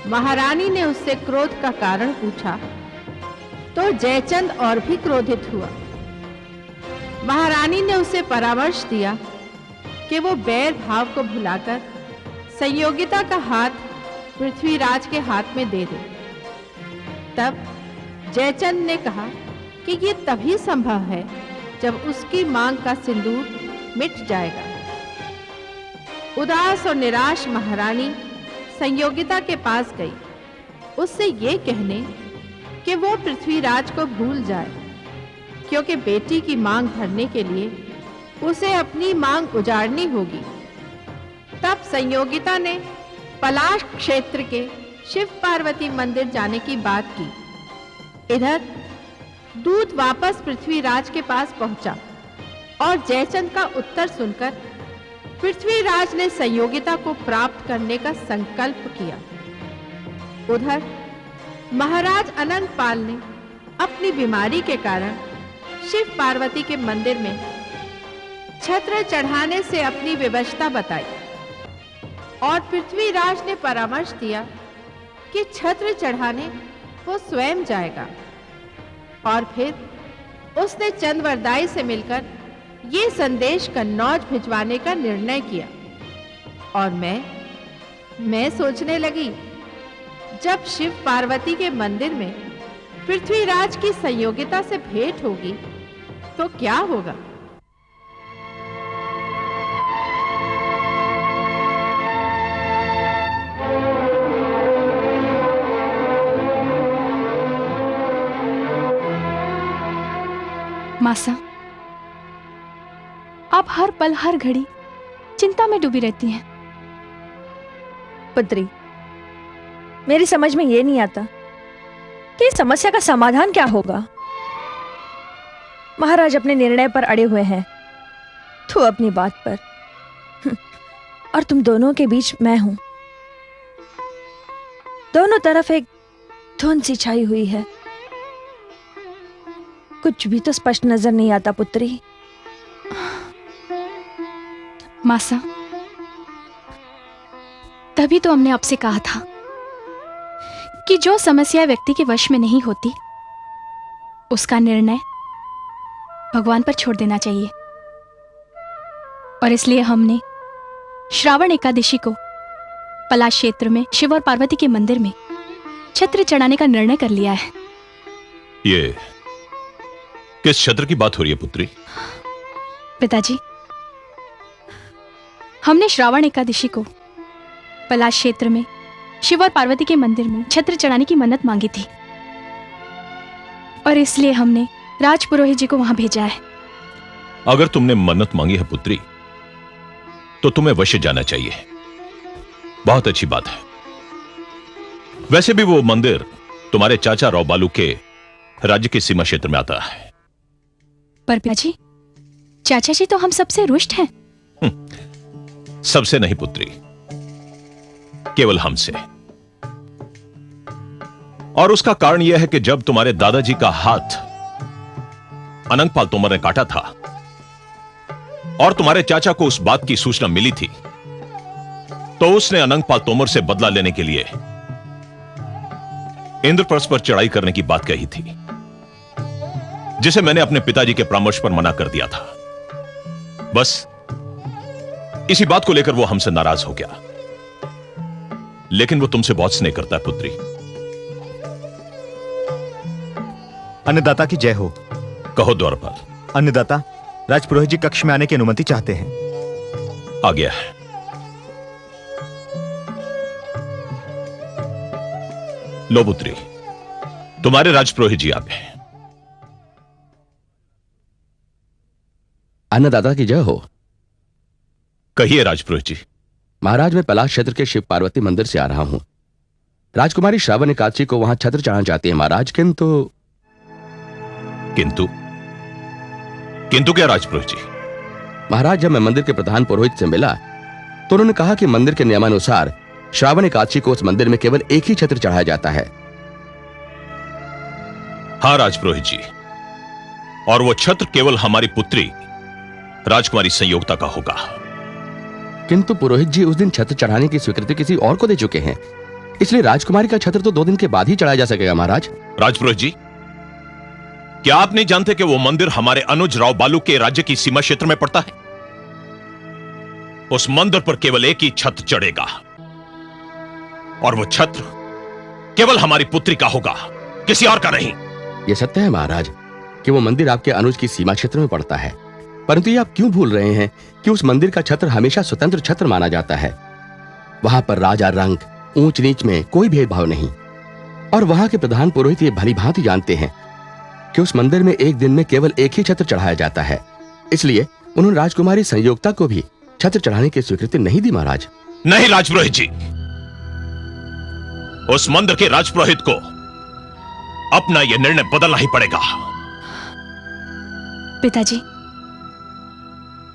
महारानी ने उससे क्रोध का कारण पूछा तो जयचंद और भी क्रोधित हुआ। महारानी ने उसे परामर्श दिया कि वो बैर भाव को भुलाकर संयोगिता का हाथ पृथ्वीराज के हाथ में दे दे। तब जयचंद ने कहा कि ये तभी संभव है जब उसकी मांग का सिंदूर मिट जाएगा। उदास और निराश महारानी संयोगिता के पास गई, उससे ये कहने कि वो पृथ्वीराज को भूल जाए, क्योंकि बेटी की मांग भरने के लिए उसे अपनी मांग उजाड़नी होगी। तब संयोगिता ने पलाश क्षेत्र के शिव पार्वती मंदिर जाने की बात की। इधर दूत वापस पृथ्वीराज के पास पहुंचा और जयचंद का उत्तर सुनकर पृथ्वीराज ने संयोगिता को प्राप्त करने का संकल्प किया। उधर महाराज अनंतपाल ने अपनी बीमारी के कारण शिव पार्वती के मंदिर में छत्र चढ़ाने से अपनी विवशता बताई और पृथ्वीराज ने परामर्श दिया कि छत्र चढ़ाने वो स्वयं जाएगा। और फिर उसने चंद्रवरदाई से मिलकर ये संदेश कन्नौज भिजवाने का निर्णय किया। और मैं सोचने लगी, जब शिव पार्वती के मंदिर में पृथ्वीराज की संयोगिता से भेंट होगी तो क्या होगा। मासा, आप हर पल हर घड़ी चिंता में डूबी रहती हैं। पुत्री, मेरी समझ में ये नहीं आता कि इस समस्या का समाधान क्या होगा। महाराज अपने निर्णय पर अड़े हुए हैं, तू अपनी बात पर, और तुम दोनों के बीच मैं हूं। दोनों तरफ एक धुंध सी छाई हुई है, कुछ भी तो स्पष्ट नजर नहीं आता पुत्री। मासा, तभी तो हमने आपसे कहा था कि जो समस्या व्यक्ति के वश में नहीं होती उसका निर्णय भगवान पर छोड़ देना चाहिए। और इसलिए हमने श्रावण एकादशी को पलाश क्षेत्र में शिव और पार्वती के मंदिर में छत्र चढ़ाने का निर्णय कर लिया है। ये किस छत्र की बात हो रही है पुत्री? पिताजी, हमने श्रावण एकादशी को पलाश क्षेत्र में शिव और पार्वती के मंदिर में छत्र चढ़ाने की मन्नत मांगी थी और इसलिए हमने राजपुरोहित जी को वहां भेजा है। अगर तुमने मन्नत मांगी है पुत्री तो तुम्हें वश्य जाना चाहिए। बहुत अच्छी बात है। वैसे भी वो मंदिर तुम्हारे चाचा राव बालू के राज्य की सीमा क्षेत्र में आता है। पर पिताजी, चाचा जी तो हम सबसे रुष्ट हैं। सबसे नहीं पुत्री, केवल हमसे। और उसका कारण यह है कि जब तुम्हारे दादाजी का हाथ अनंतपाल तोमर ने काटा था और तुम्हारे चाचा को उस बात की सूचना मिली थी, तो उसने अनंतपाल तोमर से बदला लेने के लिए इंद्रप्रस्थ पर चढ़ाई करने की बात कही थी, जिसे मैंने अपने पिताजी के परामर्श पर मना कर दिया था। बस इसी बात को लेकर वो हमसे नाराज हो गया। लेकिन वो तुमसे बहुत स्नेह करता है पुत्री। अन्नदाता की जय हो। कहो द्वारपाल। अन्नदाता, राजपुरोहित जी कक्ष में आने की अनुमति चाहते हैं। आ गया है। लो पुत्री, तुम्हारे राजपुरोहित जी आ गए। अन्नदाता की जय हो। कहिए राजपुरोहित जी। महाराज, मैं पलाश क्षेत्र के शिव पार्वती मंदिर से आ रहा हूं। राजकुमारी श्रावण एकादशी को वहां छत्र चढ़ाना चाहती है महाराज, किंतु क्या राजपुरोहित जी? महाराज, जब मैं मंदिर के प्रधान पुरोहित से मिला तो उन्होंने कहा कि मंदिर के नियमानुसार श्रावण एकादशी को उस मंदिर में केवल एक ही छत्र चढ़ाया जाता है। हां राजपुरोहित जी, और वो छत्र केवल हमारी पुत्री राजकुमारी संयोगिता का होगा। किंतु पुरोहित जी उस दिन छत्र चढ़ाने की स्वीकृति किसी और को दे चुके हैं। इसलिए राजकुमारी का छत्र तो 2 दिन के बाद ही चढ़ाया जा सकेगा महाराज। राजपुरोहित जी, क्या आप नहीं जानते कि वो मंदिर हमारे अनुज राव बालू के राज्य की सीमा क्षेत्र में पड़ता है? उस मंदिर पर केवल एक ही छत्र चढ़ेगा और वो छत्र केवल हमारी पुत्री का होगा, किसी और का नहीं। यह सत्य है महाराज कि वो मंदिर आपके अनुज की सीमा क्षेत्र में पड़ता है, परंतु ये आप क्यों भूल रहे हैं कि उस मंदिर का छत्र हमेशा स्वतंत्र छत्र माना जाता है। वहां पर राजा रंग ऊंच नीच में कोई भेदभाव नहीं, और वहां के प्रधान पुरोहित ये भली भांति जानते हैं कि उस मंदिर में एक दिन में केवल एक ही छत्र चढ़ाया जाता है। इसलिए उन्होंने राजकुमारी संयोक्ता को भी छत्र चढ़ाने की स्वीकृति नहीं दी महाराज। नहीं राजपुरोहित जी, उस मंदिर के राजपुरोहित को अपना यह निर्णय बदलना ही पड़ेगा। पिताजी,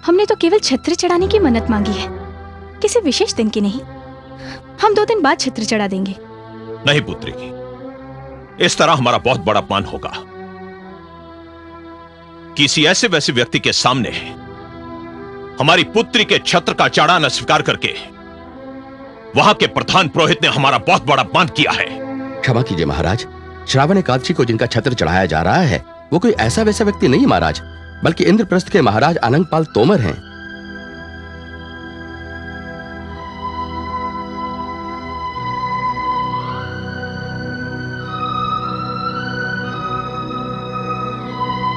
हमने तो केवल छत्र चढ़ाने की मन्नत मांगी है, किसी विशेष दिन की नहीं। हम 2 दिन बाद छत्र चढ़ा देंगे। नहीं पुत्री, इस तरह हमारा बहुत बड़ा अपमान होगा। किसी ऐसे वैसे व्यक्ति के सामने हमारी पुत्री के छत्र का चढ़ाना स्वीकार करके वहां के प्रधान पुरोहित ने हमारा बहुत बड़ा अपमान किया है। क्षमा कीजिए महाराज, श्रावण एकादशी को जिनका छत्र चढ़ाया जा रहा है वो कोई ऐसा वैसा व्यक्ति नहीं महाराज, बल्कि इंद्रप्रस्थ के महाराज अनंगपाल तोमर हैं।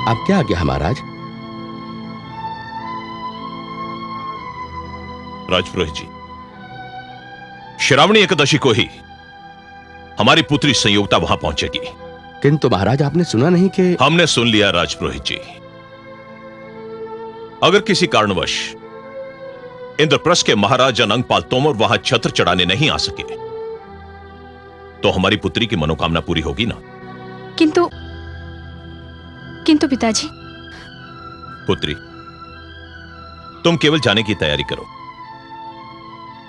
आप क्या आज्ञा है महाराज? राजपुरोहित जी, श्रावणी एकादशी को ही हमारी पुत्री संयोक्ता वहां पहुंचेगी। किंतु महाराज आपने सुना नहीं कि? हमने सुन लिया राजपुरोहित जी। अगर किसी कारणवश इंद्रप्रस्थ के महाराज अनंगपाल तोमर वहां छत्र चढ़ाने नहीं आ सके तो हमारी पुत्री की मनोकामना पूरी होगी ना? किंतु पिताजी। पुत्री, तुम केवल जाने की तैयारी करो।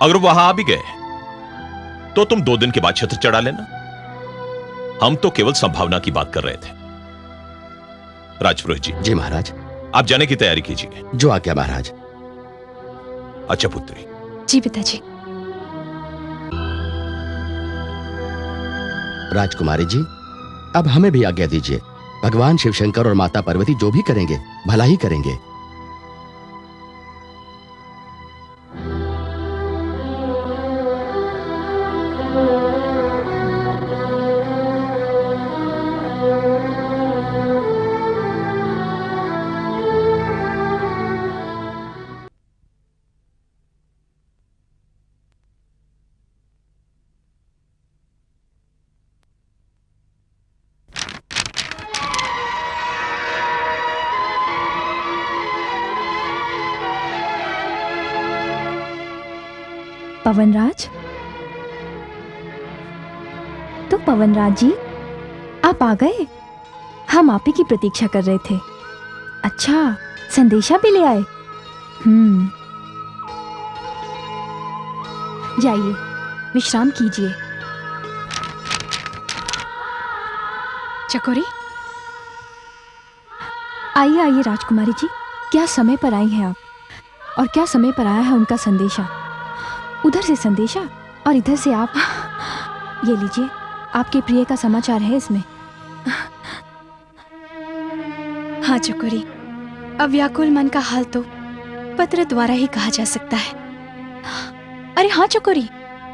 अगर वहां आ भी गए तो तुम 2 दिन के बाद छत्र चढ़ा लेना। हम तो केवल संभावना की बात कर रहे थे। राजपुरोहित जी। जी महाराज। आप जाने की तैयारी कीजिए। जो आज्ञा महाराज। अच्छा पुत्री। जी पिताजी। राजकुमारी जी, अब हमें भी आज्ञा दीजिए। भगवान शिवशंकर और माता पार्वती जो भी करेंगे भला ही करेंगे। पवनराज, तो पवनराज जी आप आ गए। हम आप ही की प्रतीक्षा कर रहे थे। अच्छा, संदेशा भी ले आए। जाइए विश्राम कीजिए। चकोरी, आइए आइए राजकुमारी जी, क्या समय पर आई हैं आप, और क्या समय पर आया है उनका संदेशा। उधर से संदेशा और इधर से आप। ये लीजिए, आपके प्रिय का समाचार है इसमें। हाँ चकोरी, अब व्याकुल मन का हाल तो पत्र द्वारा ही कहा जा सकता है। अरे हाँ चकोरी,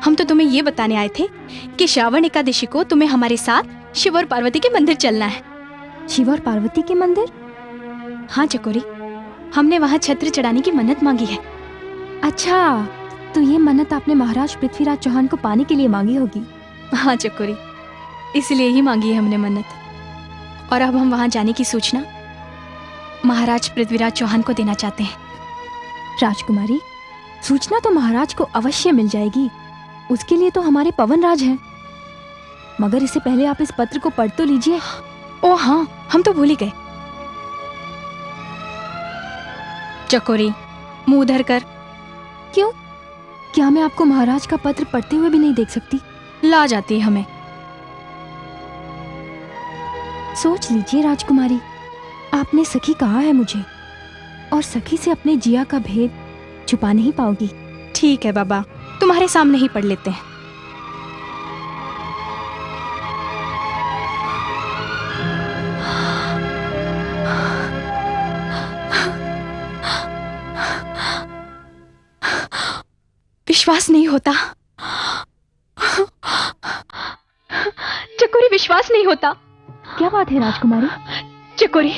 हम तो तुम्हें ये बताने आए थे कि श्रावण एकादशी को तुम्हें हमारे साथ शिव और पार्वती के मंदिर चलना है। शिव और पार्वती के मंदिर? हाँ चकोरी, हमने वहाँ छत्र चढ़ाने की मन्नत मांगी है। अच्छा, तो ये मन्नत आपने महाराज पृथ्वीराज चौहान को पाने के लिए मांगी होगी। हाँ चकोरी, इसलिए ही मांगी है हमने मन्नत। और अब हम वहाँ जाने की सूचना महाराज पृथ्वीराज चौहान को देना चाहते हैं। राजकुमारी, सूचना तो महाराज को अवश्य मिल जाएगी, उसके लिए तो हमारे पवनराज हैं। मगर इससे पहले आप इस पत्र को पढ़ तो लीजिए। ओ हाँ, हम तो भूल ही गए। चकोरी, मुंह उधर कर। क्यों? क्या मैं आपको महाराज का पत्र पढ़ते हुए भी नहीं देख सकती? ला जाती है हमें। सोच लीजिए राजकुमारी, आपने सखी कहा है मुझे, और सखी से अपने जिया का भेद छुपा नहीं पाओगी। ठीक है बाबा, तुम्हारे सामने ही पढ़ लेते हैं। विश्वास नहीं होता। चकोरी, विश्वास नहीं होता। क्या बात है राजकुमारी? चकोरी,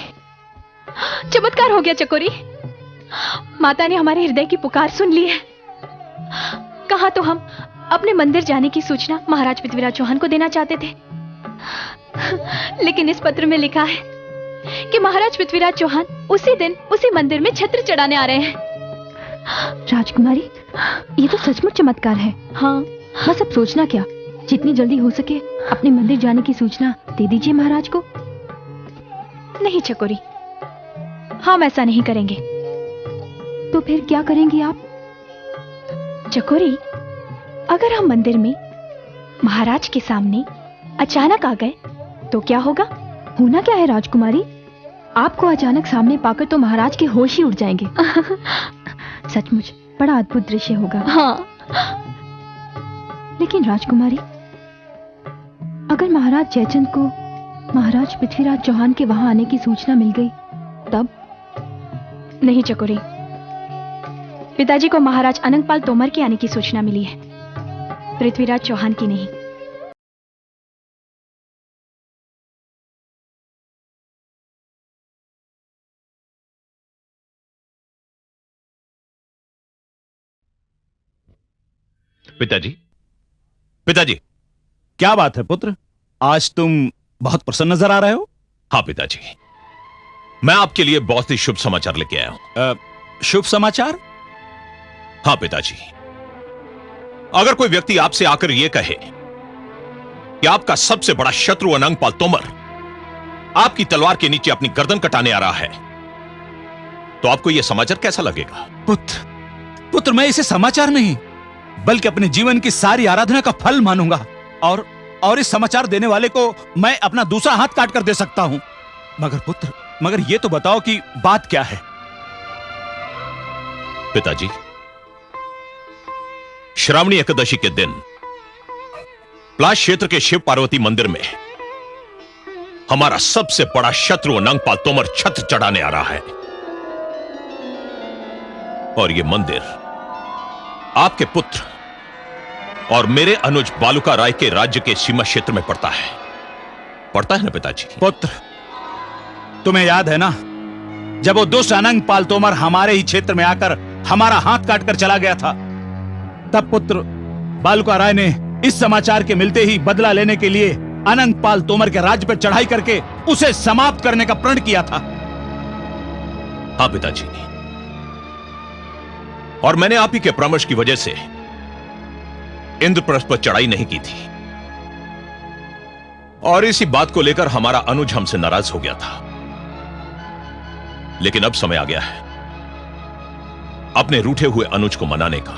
चमत्कार हो गया चकोरी। माता ने हमारे हृदय की पुकार सुन ली है। कहा तो हम अपने मंदिर जाने की सूचना महाराज पृथ्वीराज चौहान को देना चाहते थे, लेकिन इस पत्र में लिखा है कि महाराज पृथ्वीराज चौहान उसी दिन उसी मंदिर में छत्र चढ़ाने आ रहे हैं। राजकुमारी, ये तो सचमुच चमत्कार है। हाँ, बस अब सोचना क्या, जितनी जल्दी हो सके अपने मंदिर जाने की सूचना दे दीजिए महाराज को। नहीं चकोरी, हम ऐसा नहीं करेंगे। तो फिर क्या करेंगी आप? चकोरी, अगर हम मंदिर में महाराज के सामने अचानक आ गए तो क्या होगा? होना क्या है राजकुमारी? आपको अचानक सामने पाकर तो महाराज के होश ही उड़ जाएंगे। सचमुच बड़ा अद्भुत दृश्य होगा। हाँ, लेकिन राजकुमारी, अगर महाराज जयचंद को महाराज पृथ्वीराज चौहान के वहां आने की सूचना मिल गई तब? नहीं चकोरी, पिताजी को महाराज अनंगपाल तोमर के आने की सूचना मिली है, पृथ्वीराज चौहान की नहीं। पिताजी, पिताजी। क्या बात है पुत्र, आज तुम बहुत प्रसन्न नजर आ रहे हो। हाँ पिताजी, मैं आपके लिए बहुत ही शुभ समाचार लेके आया हूं। शुभ समाचार? हाँ पिताजी, अगर कोई व्यक्ति आपसे आकर यह कहे कि आपका सबसे बड़ा शत्रु अनंगपाल तोमर आपकी तलवार के नीचे अपनी गर्दन कटाने आ रहा है, तो आपको यह समाचार कैसा लगेगा? पुत्र, मैं इसे समाचार नहीं बल्कि अपने जीवन की सारी आराधना का फल मानूंगा, और इस समाचार देने वाले को मैं अपना दूसरा हाथ काट कर दे सकता हूं। मगर पुत्र, मगर यह तो बताओ कि बात क्या है। पिताजी, श्रावणी एकादशी के दिन प्लास क्षेत्र के शिव पार्वती मंदिर में हमारा सबसे बड़ा शत्रु अनंगपाल तोमर छत्र चढ़ाने आ रहा है, और यह मंदिर आपके पुत्र और मेरे अनुज बालूका राय के राज्य के सीमा क्षेत्र में पड़ता है ना पिताजी? पुत्र, तुम्हें याद है ना, जब वो दुष्ट अनंगपाल तोमर हमारे ही क्षेत्र में आकर हमारा हाथ काटकर चला गया था, तब पुत्र बालूका राय ने इस समाचार के मिलते ही बदला लेने के लिए अनंगपाल तोमर के राज्य पर चढ़ाई करके उसे समाप्त करने का प्रण किया था। हाँ पिताजी, और मैंने आप ही के परामर्श की वजह से इंद्रप्रस्थ पर चढ़ाई नहीं की थी, और इसी बात को लेकर हमारा अनुज हमसे नाराज हो गया था। लेकिन अब समय आ गया है अपने रूठे हुए अनुज को मनाने का।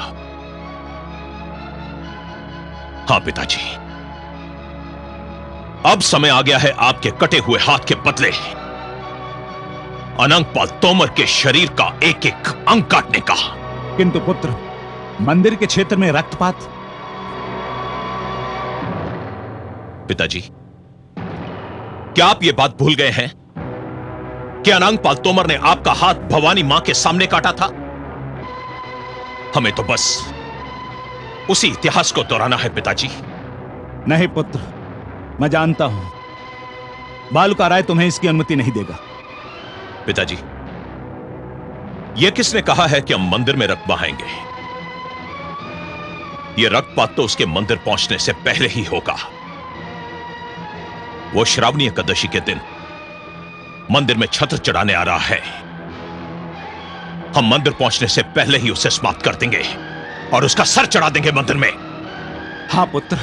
हां पिताजी, अब समय आ गया है आपके कटे हुए हाथ के बदले अनंगपाल तोमर के शरीर का एक एक अंग काटने का। किंतु पुत्र, मंदिर के क्षेत्र में रक्तपात। पिताजी, क्या आप यह बात भूल गए हैं कि अनंगपाल तोमर ने आपका हाथ भवानी मां के सामने काटा था? हमें तो बस उसी इतिहास को दोहराना है पिताजी। नहीं पुत्र, मैं जानता हूं बालूका राय तुम्हें इसकी अनुमति नहीं देगा। पिताजी, यह किसने कहा है कि हम मंदिर में रक्त बहाएंगे? यह रक्तपात तो उसके मंदिर पहुंचने से पहले ही होगा। वो श्रावणी एकादशी के दिन मंदिर में छत्र चढ़ाने आ रहा है। हम मंदिर पहुंचने से पहले ही उसे समाप्त कर देंगे और उसका सर चढ़ा देंगे मंदिर में। हां पुत्र,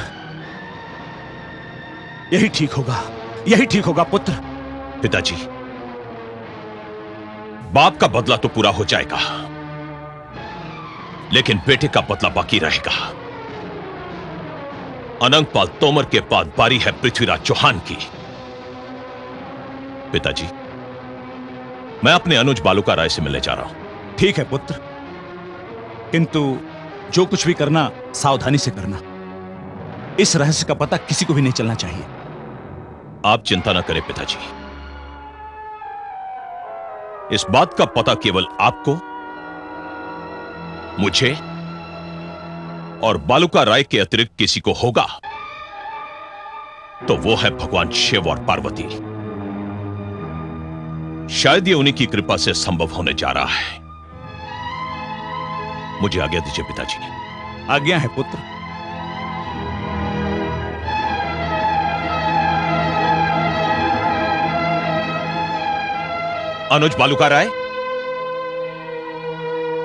यही ठीक होगा, यही ठीक होगा पुत्र। पिताजी, बाप का बदला तो पूरा हो जाएगा, लेकिन बेटे का बदला बाकी रहेगा। अनंगपाल तोमर के बाद बारी है पृथ्वीराज चौहान की। पिताजी, मैं अपने अनुज बालूका राय से मिलने जा रहा हूं। ठीक है पुत्र, किंतु जो कुछ भी करना सावधानी से करना। इस रहस्य का पता किसी को भी नहीं चलना चाहिए। आप चिंता न करें पिताजी, इस बात का पता केवल आपको, मुझे और बालुका राय के अतिरिक्त किसी को होगा तो वो है भगवान शिव और पार्वती। शायद ये उन्हीं की कृपा से संभव होने जा रहा है। मुझे आज्ञा दीजिए पिताजी। आज्ञा है पुत्र। अनुज बालुका राय,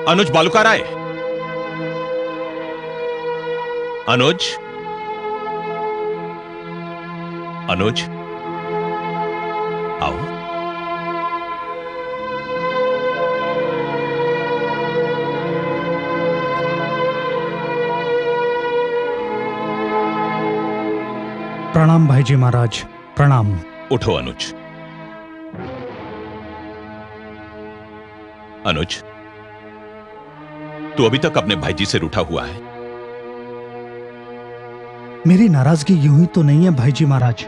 अनुज बालुका राय, अनुज, अनुज, आओ। प्रणाम भाईजी महाराज, प्रणाम। उठो अनुज। अनुज, तू अभी तक अपने भाईजी से रूठा हुआ है। मेरी नाराजगी यूं ही तो नहीं है भाईजी महाराज।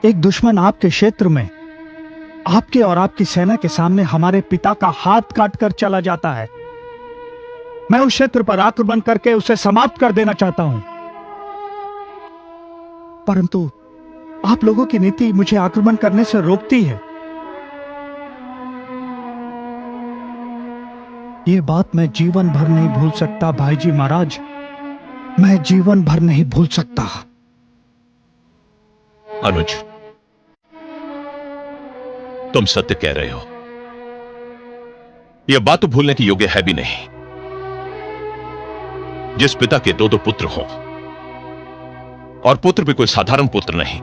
एक दुश्मन आपके क्षेत्र में आपके और आपकी सेना के सामने हमारे पिता का हाथ काट कर चला जाता है। मैं उस क्षेत्र पर आक्रमण करके उसे समाप्त कर देना चाहता हूं, परंतु आप लोगों की नीति मुझे आक्रमण करने से रोकती है। ये बात मैं जीवन भर नहीं भूल सकता भाईजी महाराज, मैं जीवन भर नहीं भूल सकता। अनुज, तुम सत्य कह रहे हो। यह बात तो भूलने की योग्य है भी नहीं। जिस पिता के दो पुत्र हों और पुत्र भी कोई साधारण पुत्र नहीं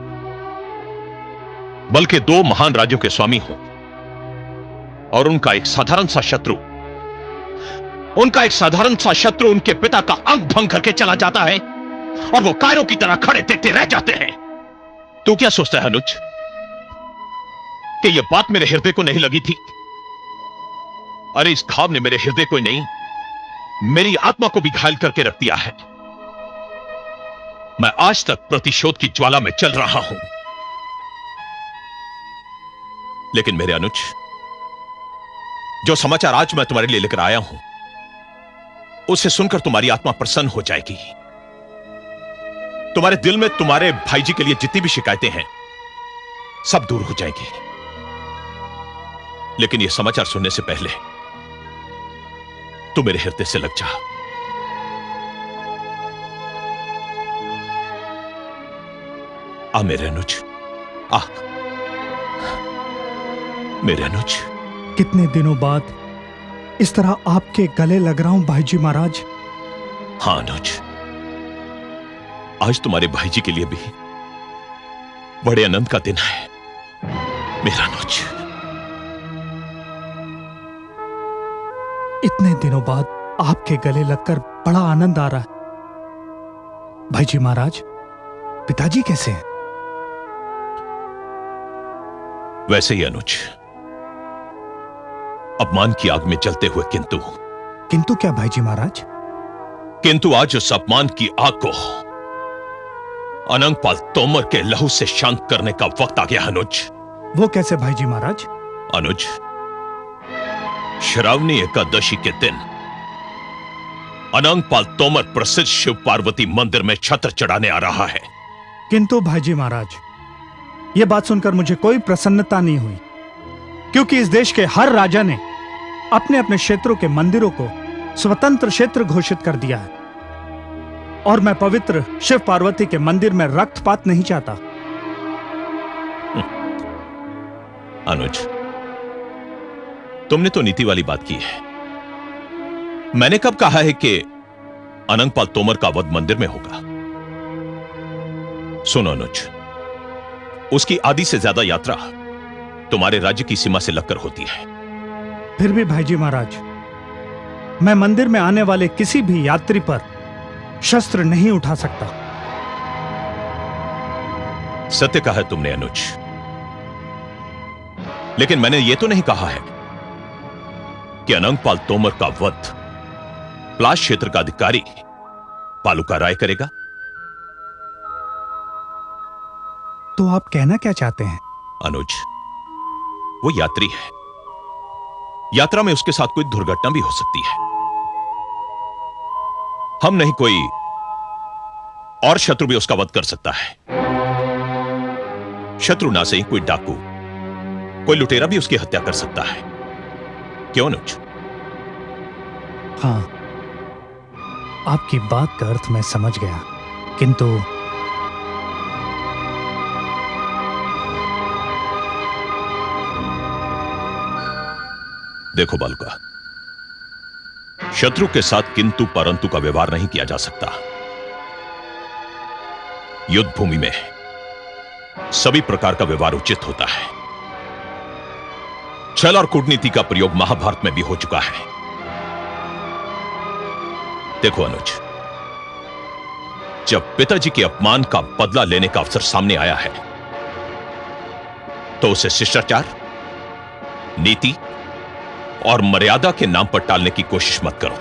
बल्कि दो महान राज्यों के स्वामी हों और उनका एक साधारण सा शत्रु उनके पिता का अंग भंग करके चला जाता है और वो कायरों की तरह खड़े देखते रह जाते हैं। तू क्या सोचता है अनुज कि यह बात मेरे हृदय को नहीं लगी थी? अरे इस घाव ने मेरे हृदय को ही नहीं, मेरी आत्मा को भी घायल करके रख दिया है। मैं आज तक प्रतिशोध की ज्वाला में चल रहा हूं, लेकिन मेरे अनुज, जो समाचार आज मैं तुम्हारे लिए लेकर आया हूं उसे सुनकर तुम्हारी आत्मा प्रसन्न हो जाएगी। तुम्हारे दिल में तुम्हारे भाई जी के लिए जितनी भी शिकायतें हैं सब दूर हो जाएंगी। लेकिन यह समाचार सुनने से पहले तू मेरे हृदय से लग जा। आ मेरे अनुज, आ मेरे अनुज। कितने दिनों बाद इस तरह आपके गले लग रहा हूं भाईजी महाराज। हां अनुज, आज तुम्हारे भाई जी के लिए भी बड़े आनंद का दिन है मेरा अनुज। इतने दिनों बाद आपके गले लगकर बड़ा आनंद आ रहा है। भाईजी महाराज, पिताजी कैसे हैं? वैसे ही अनुज, अपमान की आग में जलते हुए। किंतु क्या भाईजी महाराज? किंतु आज उस अपमान की आग को अनंगपाल तोमर के लहू से शांत करने का वक्त आ गया अनुज। वो कैसे भाईजी महाराज? अनुज, श्रावणी एकादशी के दिन अनंगपाल तोमर प्रसिद्ध शिव पार्वती मंदिर में छत्र चढ़ाने आ रहा है। किंतु भाईजी महाराज, यह बात सुनकर मुझे कोई प्रसन्नता नहीं हुई, क्योंकि इस देश के हर राजा ने अपने अपने क्षेत्रों के मंदिरों को स्वतंत्र क्षेत्र घोषित कर दिया है और मैं पवित्र शिव पार्वती के मंदिर में रक्तपात नहीं चाहता। अनुज, तुमने तो नीति वाली बात की है। मैंने कब कहा है कि अनंगपाल तोमर का वध मंदिर में होगा? सुनो अनुज, उसकी आधी से ज्यादा यात्रा तुम्हारे राज्य की सीमा से लगकर होती है। फिर भी भाईजी महाराज, मैं मंदिर में आने वाले किसी भी यात्री पर शस्त्र नहीं उठा सकता। सत्य कहा है तुमने अनुज, लेकिन मैंने यह तो नहीं कहा है कि अनंगपाल तोमर का वध प्लास क्षेत्र का अधिकारी बालुका राय करेगा। तो आप कहना क्या चाहते हैं? अनुज, वो यात्री है। यात्रा में उसके साथ कोई दुर्घटना भी हो सकती है। हम नहीं, कोई और शत्रु भी उसका वध कर सकता है। शत्रु ना सही, कोई डाकू, कोई लुटेरा भी उसकी हत्या कर सकता है। क्यों अनुज? हाँ, आपकी बात का अर्थ मैं समझ गया, किंतु देखो बालुका, शत्रु के साथ किंतु परंतु का व्यवहार नहीं किया जा सकता। युद्ध भूमि में सभी प्रकार का व्यवहार उचित होता है। छल और कूटनीति का प्रयोग महाभारत में भी हो चुका है। देखो अनुज, जब पिताजी के अपमान का बदला लेने का अवसर सामने आया है, तो उसे शिष्टाचार, नीति और मर्यादा के नाम पर टालने की कोशिश मत करो।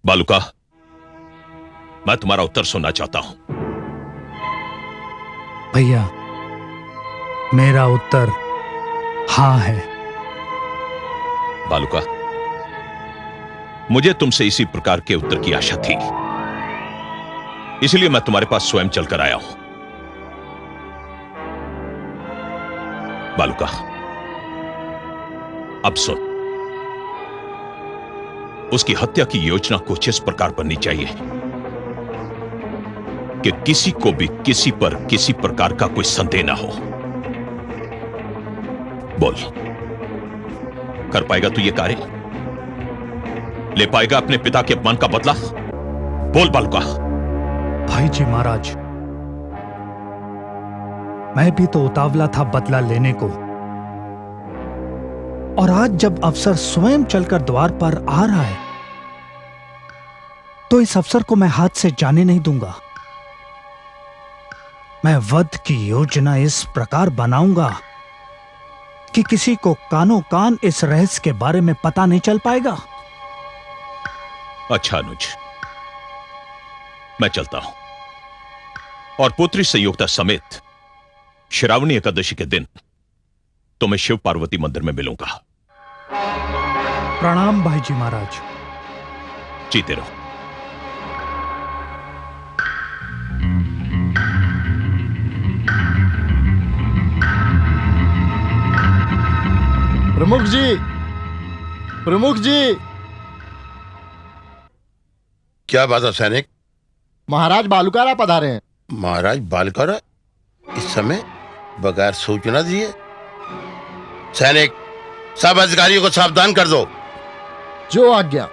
बालुका, मैं तुम्हारा उत्तर सुनना चाहता हूं। भैया, मेरा उत्तर हां है। बालुका, मुझे तुमसे इसी प्रकार के उत्तर की आशा थी, इसलिए मैं तुम्हारे पास स्वयं चलकर आया हूं। बालुका, अब सुन। उसकी हत्या की योजना कुछ इस प्रकार बननी चाहिए कि किसी को भी किसी पर किसी प्रकार का कोई संदेह ना हो। बोल, कर पाएगा तू ये कार्य? ले पाएगा अपने पिता के अपमान का बदला? बोल बालुका। भाई जी महाराज, मैं भी तो उतावला था बदला लेने को, और आज जब अवसर स्वयं चलकर द्वार पर आ रहा है, तो इस अवसर को मैं हाथ से जाने नहीं दूंगा। मैं वध की योजना इस प्रकार बनाऊंगा कि किसी को कानो कान इस रहस्य के बारे में पता नहीं चल पाएगा। अच्छा अनुज, मैं चलता हूं, और पुत्री संयुक्ता समेत श्रावणी एकादशी के दिन तुम्हें शिव पार्वती मंदिर में मिलूंगा। प्रणाम भाई जी महाराज। जीते रहो। प्रमुख जी, प्रमुख जी। क्या बात है सैनिक? महाराज बालुकारा पधारे हैं। महाराज बालुकारा इस समय बगैर सूचना दिए? सैनिक, सब अधिकारियों को सावधान कर दो। जो आज्ञा।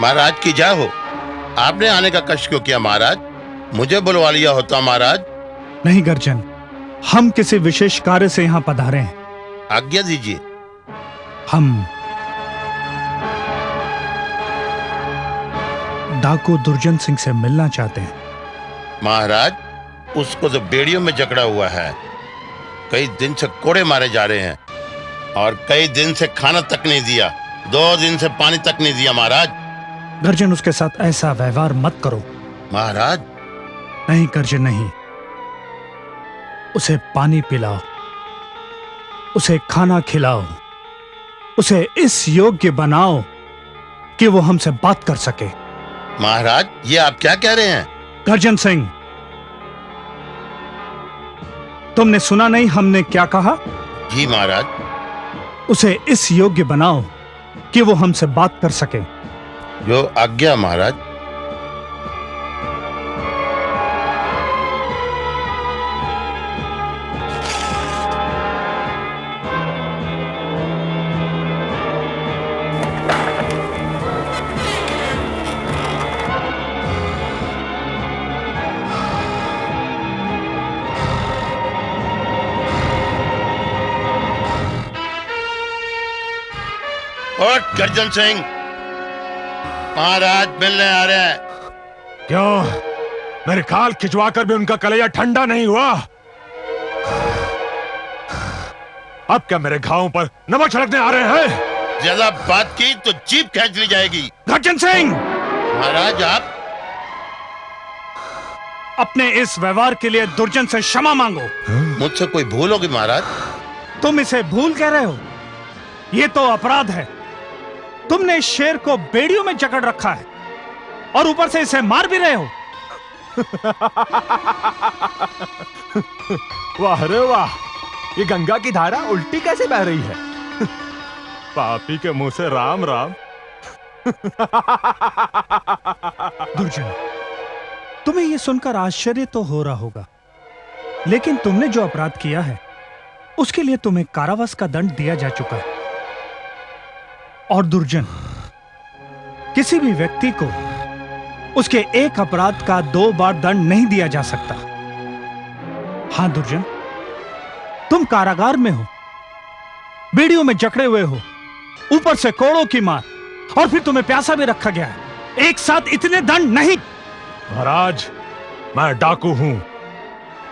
महाराज की जय हो। आपने आने का कष्ट क्यों किया महाराज? मुझे बुलवा लिया होता महाराज। नहीं गर्जन, हम किसी विशेष कार्य से यहां पधारे हैं। आज्ञा दीजिए। हम डाकू दुर्जन सिंह से मिलना चाहते हैं। महाराज, उसको तो बेड़ियों में जकड़ा हुआ है। कई दिन से कोड़े मारे जा रहे हैं, और कई दिन से खाना तक नहीं दिया, 2 दिन से पानी तक नहीं दिया महाराज। गर्जन, उसके साथ ऐसा व्यवहार मत करो। महाराज। नहीं गर्जन, नहीं। उसे पानी पिलाओ, उसे खाना खिलाओ, उसे इस योग्य बनाओ कि वो हमसे बात कर सके। महाराज, ये आप क्या कह रहे हैं? गर्जन सिंह, तुमने सुना नहीं हमने क्या कहा? जी महाराज। उसे इस योग्य बनाओ कि वो हमसे बात कर सके। जो आज्ञा महाराज। और गर्जन सिंह, महाराज मिलने आ रहे हैं। क्यों? मेरे खाल खिंचवाकर भी उनका कलेजा ठंडा नहीं हुआ? अब क्या मेरे घावों पर नमक छिड़कने आ रहे हैं? ज्यादा बात की तो जीप खींच ली जाएगी। गर्जन सिंह, महाराज आप अपने इस व्यवहार के लिए दुर्जन से क्षमा मांगो। मुझसे कोई भूल होगी महाराज? तुम इसे भूल कह रहे हो? ये तो अपराध है। तुमने इस शेर को बेड़ियों में जकड़ रखा है और ऊपर से इसे मार भी रहे हो। वाह रे वाह, ये गंगा की धारा उल्टी कैसे बह रही है? पापी के मुंह से राम राम। दुर्जन, तुम्हें यह सुनकर आश्चर्य तो हो रहा होगा, लेकिन तुमने जो अपराध किया है उसके लिए तुम्हें कारावास का दंड दिया जा चुका है। और दुर्जन, किसी भी व्यक्ति को उसके एक अपराध का 2 बार दंड नहीं दिया जा सकता। हां दुर्जन, तुम कारागार में हो, बेड़ियों में जकड़े हुए हो, ऊपर से कोड़ों की मार, और फिर तुम्हें प्यासा भी रखा गया है। एक साथ इतने दंड नहीं। महाराज, मैं डाकू हूं,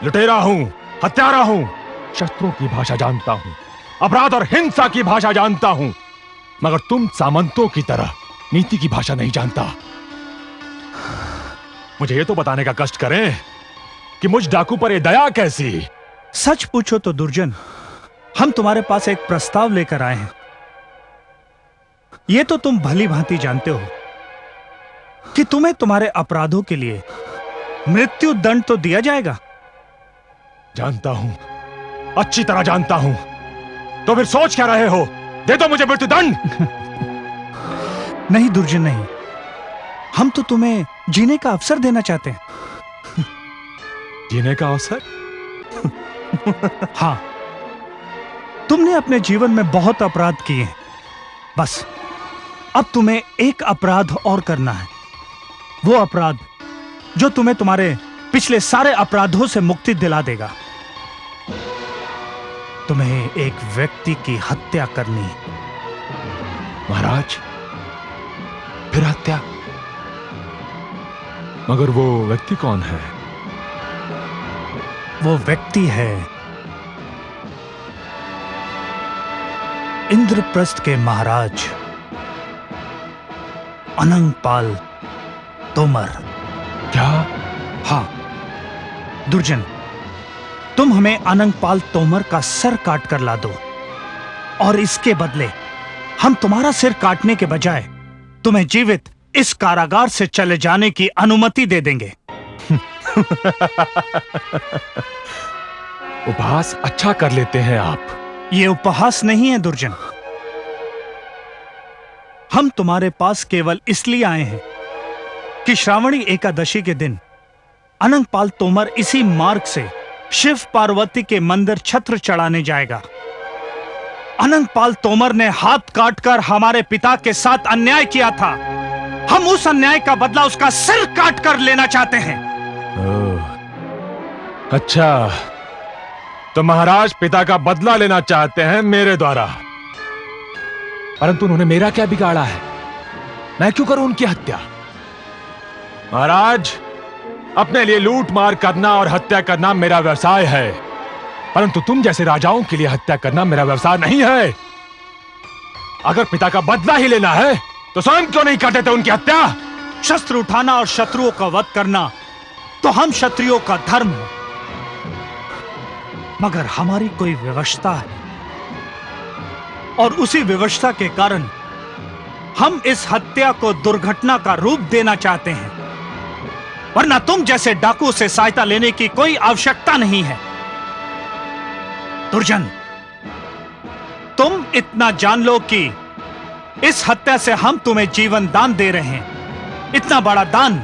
लुटेरा हूं, हत्यारा हूं, शस्त्रों की भाषा जानता हूं, अपराध और हिंसा की भाषा जानता हूं, मगर तुम सामंतों की तरह नीति की भाषा नहीं जानता। मुझे ये तो बताने का कष्ट करें कि मुझ डाकू पर ये दया कैसी? सच पूछो तो दुर्जन, हम तुम्हारे पास एक प्रस्ताव लेकर आए हैं। ये तो तुम भली भांति जानते हो कि तुम्हें तुम्हारे अपराधों के लिए मृत्यु दंड तो दिया जाएगा। जानता हूं, अच्छी तरह जानता हूं। तो फिर सोच क्या रहे हो? दे दो मुझे मृत्यु दंड। नहीं दुर्जन, नहीं। हम तो तुम्हें जीने का अवसर देना चाहते हैं। जीने का अवसर? हां, तुमने अपने जीवन में बहुत अपराध किए हैं। बस अब तुम्हें एक अपराध और करना है। वो अपराध जो तुम्हें तुम्हारे पिछले सारे अपराधों से मुक्ति दिला देगा। तुम्हें एक व्यक्ति की हत्या करनी है। महाराज, फिर हत्या? मगर वो व्यक्ति कौन है? वो व्यक्ति है इंद्रप्रस्थ के महाराज अनंगपाल तोमर। क्या? हां दुर्जन, तुम हमें अनंगपाल तोमर का सर काट कर ला दो, और इसके बदले हम तुम्हारा सिर काटने के बजाय तुम्हें जीवित इस कारागार से चले जाने की अनुमति दे देंगे। उपहास अच्छा कर लेते हैं आप। ये उपहास नहीं है दुर्जन। हम तुम्हारे पास केवल इसलिए आए हैं कि श्रावणी एकादशी के दिन अनंगपाल तोमर इसी मार्ग से शिव पार्वती के मंदिर छत्र चढ़ाने जाएगा। अनंगपाल तोमर ने हाथ काटकर हमारे पिता के साथ अन्याय किया था। हम उस अन्याय का बदला उसका सिर काटकर लेना चाहते हैं। अच्छा, तो महाराज पिता का बदला लेना चाहते हैं मेरे द्वारा, परंतु उन्होंने मेरा क्या बिगाड़ा है? मैं क्यों करूं उनकी हत्या? महाराज, अपने लिए लूट मार करना और हत्या करना मेरा व्यवसाय है, परंतु तुम जैसे राजाओं के लिए हत्या करना मेरा व्यवसाय नहीं है। अगर पिता का बदला ही लेना है तो स्वयं क्यों नहीं कर देते उनकी हत्या? शस्त्र उठाना और शत्रुओं का वध करना तो हम क्षत्रियों का धर्म है, मगर हमारी कोई व्यवस्था है, और उसी व्यवस्था के कारण हम इस हत्या को दुर्घटना का रूप देना चाहते हैं। वरना तुम जैसे डाकू से सहायता लेने की कोई आवश्यकता नहीं है। दुर्जन, तुम इतना जान लो कि इस हत्या से हम तुम्हें जीवन दान दे रहे हैं। इतना बड़ा दान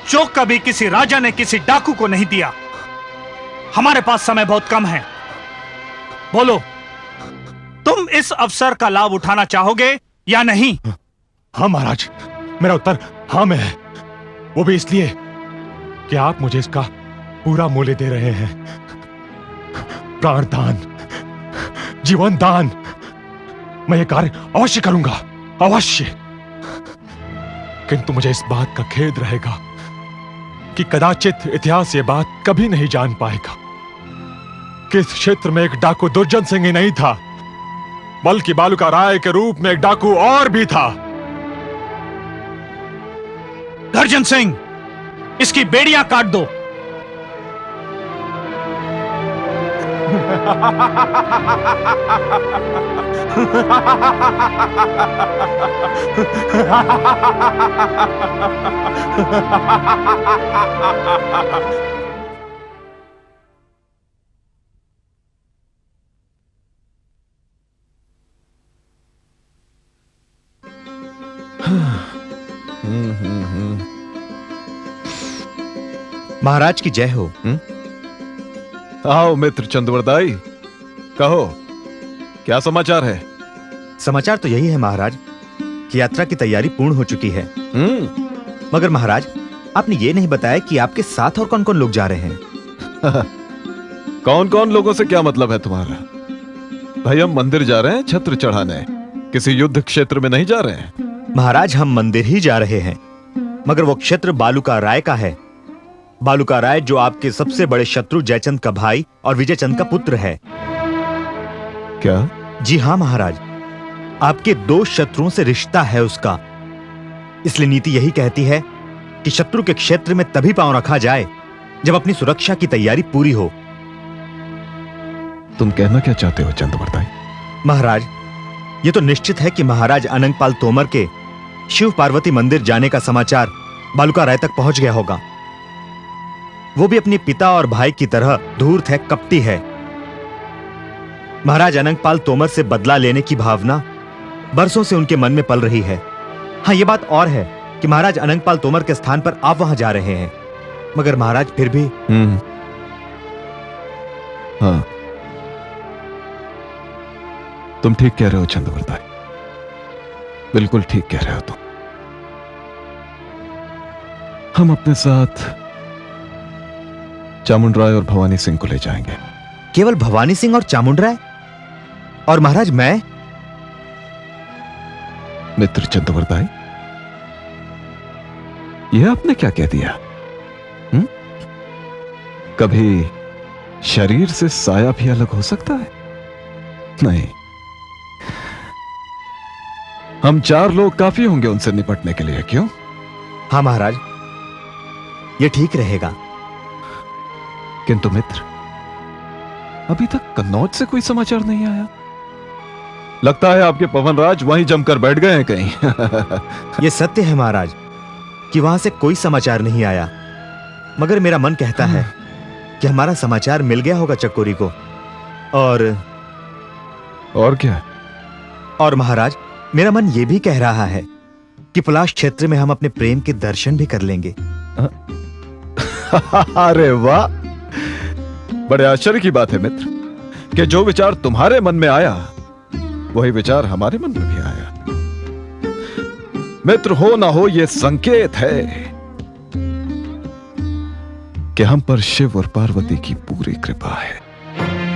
जो कभी किसी राजा ने किसी डाकू को नहीं दिया। हमारे पास समय बहुत कम है। बोलो, तुम इस अवसर का लाभ उठाना चाहोगे या नहीं? हाँ महाराज, मेरा उत्तर हाँ में है। वो भी इसलिए कि आप मुझे इसका पूरा मूल्य दे रहे हैं। प्राण दान, जीवन दान, मैं ये कार्य अवश्य करूंगा, अवश्य। किंतु मुझे इस बात का खेद रहेगा कि कदाचित इतिहास ये बात कभी नहीं जान पाएगा कि इस क्षेत्र में एक डाकू दुर्जन सिंह ही नहीं था, बल्कि बालूका राय के रूप में एक डाकू और भी था। गर्जन सिंह, इसकी बेड़ियां काट दो। महाराज की जय हो। आओ मित्र चंद्रवरदाई, कहो क्या समाचार है? समाचार तो यही है महाराज कि यात्रा की तैयारी पूर्ण हो चुकी है। मगर महाराज, आपने ये नहीं बताया कि आपके साथ और कौन कौन लोग जा रहे हैं। कौन कौन लोगों से क्या मतलब है तुम्हारा? भाई हम मंदिर जा रहे हैं छत्र चढ़ाने, किसी युद्ध क्षेत्र में नहीं जा रहे हैं। महाराज, हम मंदिर ही जा रहे हैं, मगर वो क्षेत्र बालूका राय का है। बालूका राय जो आपके सबसे बड़े शत्रु जयचंद का भाई और विजयचंद का पुत्र है। क्या? जी हाँ महाराज, आपके 2 शत्रुओं से रिश्ता है उसका। इसलिए नीति यही कहती है कि शत्रु के क्षेत्र में तभी पांव रखा जाए जब अपनी सुरक्षा की तैयारी पूरी हो। तुम कहना क्या चाहते हो चंद्रवरदाई? महाराज, ये तो निश्चित है कि महाराज अनंगपाल तोमर के शिव पार्वती मंदिर जाने का समाचार बालूका राय तक पहुंच गया होगा। वो भी अपने पिता और भाई की तरह धूर्त है, कपटी है। महाराज अनंगपाल तोमर से बदला लेने की भावना बरसों से उनके मन में पल रही है। हाँ, ये बात और है कि महाराज अनंगपाल तोमर के स्थान पर आप वहां जा रहे हैं, मगर महाराज फिर भी हाँ, तुम ठीक कह रहे हो चंद्रवरदाई, बिल्कुल ठीक कह रहे हो तुम। हम अपने साथ चामुंड राय और भवानी सिंह को ले जाएंगे। केवल भवानी सिंह और चामुंड राय? और महाराज मैं? मित्र चंद्रवरदाई, यह आपने क्या कह दिया? कभी शरीर से साया भी अलग हो सकता है? नहीं, हम 4 लोग काफी होंगे उनसे निपटने के लिए। क्यों? हाँ महाराज, ये ठीक रहेगा। किंतु मित्र, अभी तक कन्नौज से कोई समाचार नहीं आया। लगता है आपके पवनराज वहीं जमकर बैठ गए हैं कहीं। ये सत्य है महाराज कि वहां से कोई समाचार नहीं आया, मगर मेरा मन कहता है कि हमारा समाचार मिल गया होगा चकोरी को। और क्या? और महाराज, मेरा मन यह भी कह रहा है कि पलाश क्षेत्र में हम अपने प्रेम के दर्शन भी कर लेंगे। अरे वाह, बड़े आश्चर्य की बात है मित्र कि जो विचार तुम्हारे मन में आया वही विचार हमारे मन में भी आया। मित्र हो ना हो, यह संकेत है कि हम पर शिव और पार्वती की पूरी कृपा है।